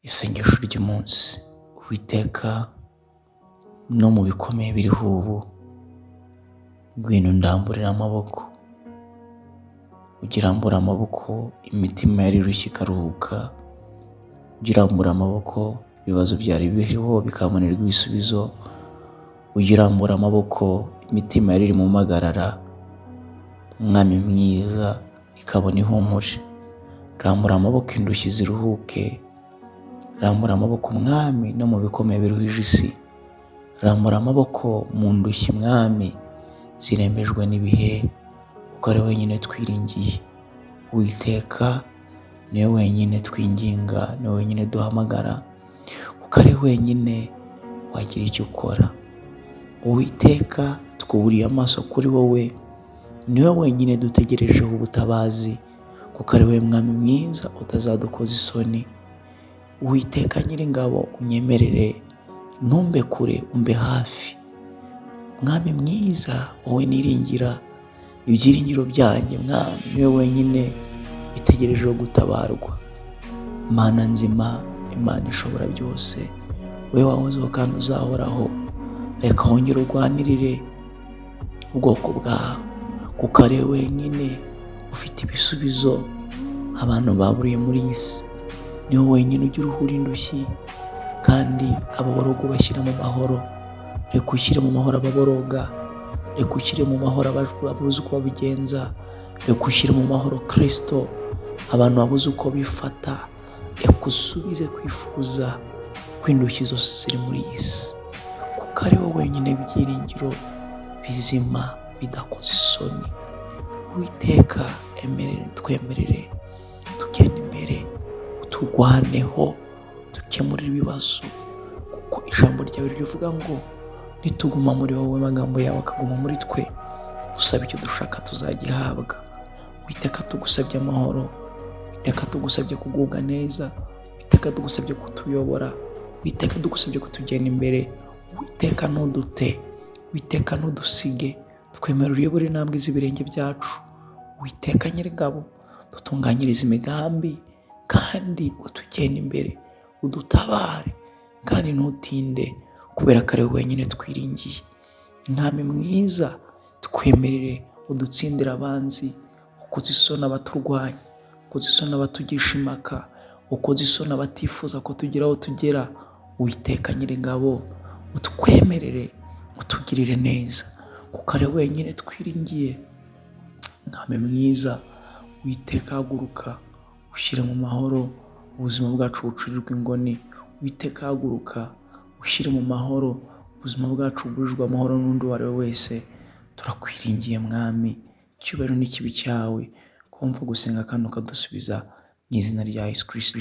Isengesho ry'umunsi. Uwiteka, no mu bikomeye biriho ubu, ngwino ndamburira amaboko. Ugirambura amaboko, imitima yari irushye ikaruhuka. Ugirambura amaboko, ibibazo byari biriho bikabonerwa ibisubizo. Ugirambura amaboko, imitima yari iri mu magarara, Mwami mwiza, ikabona ihumuje. Rambura amaboko, indushyi ziruhuke. Rambura amaboko Mwami, no mu bikomeye biruhije isi. Rambura amaboko mu ndushyi Mwami, zirembejwe n'ibihe, kuko ari wenyine twiringiye. Uwiteka, niwe wenyine twinginga, niwe wenyine duhamagara, kuko ari wenyine wagira icyo ukora. Uwiteka, twuburiye amaso kuri wowe, niwe wenyine dutegerejeho ubutabazi, kuko ari we Mwami mwiza utazadukoza isoni. Uwiteka Nyiringabo, unyemerere ntumbe kure, umbe hafi. Mwami mwiza, wowe niringira, ibyiringiro byanjye Mwami, niwe wenyine bitegerejeho gutabarwa. Mana nzima, Imana ishobora byose, wowe wahozeho kandi uzahoraho, reka wongere urwanirire ubwoko bwawe, kuko ari wowe wenyine ufite ibisubizo abantu baburiye muri iyi si. Niwe wenyine ugira uhura indushyi, kandi ababoroga bashyira mu mahoro. Reka ushyire mu mahoro ababoroga, reka ushyire mu mahoro ababuze uko babigenza, reka ushyire mu mahoro Kristo abantu babuze uko bifata. Reka usubize kwifuza kw'indushyi zose ziri muri iyi si, kuko ari wowe wenyine byiringiro bizima bidakoze isoni. Uwiteka, twemerere tugende imbere, turwaneho, dukemurire ibibazo, kuko ijambo ryawe rivuga ngo nituguma muri wowe, amagambo yawe akaguma muri twe, dusaba icyo dushaka tuzagihabwa. Uwiteka, tugusabye amahoro. Uwiteka, tugusabye kugubwa neza. Uwiteka, tugusabye kutuyobora. Uwiteka, tugusabye kutugenda imbere. Uwiteka, ntudute. Uwiteka, ntudusige. Twemera uyobore intambwe z'ibirenge byacu. Uwiteka Nyiringabo, dutunganyirize imigambi, kandi utugende imbere, udutabare, kandi ntutinde, kubera ko ari wowe wenyine twiringiye. Mwami mwiza, twemerere udutsindire abanzi, ukoze isoni abaturwanya, ukoze isoni abatugisha impaka, ukoze isoni abatifuza ko tugira aho tugera. Uwiteka Nyiringabo, utwemerere, utugirire neza, kuko ari wenyine twiringiye. Mwami mwiza, Uwiteka, haguruka ushyire mu mahoro ubuzima bwacu bucurirwa ingoni. Uwiteka, haguruka ushyire mu mahoro ubuzima bwacu bwujujwe amahoro n'undi uwo ari we wese. Turakwiringiye Mwami, icyubahiro n'ikibi cyawe, kumva gusenga kandi ukadusubiza, mu izina rya Yesu Kristo.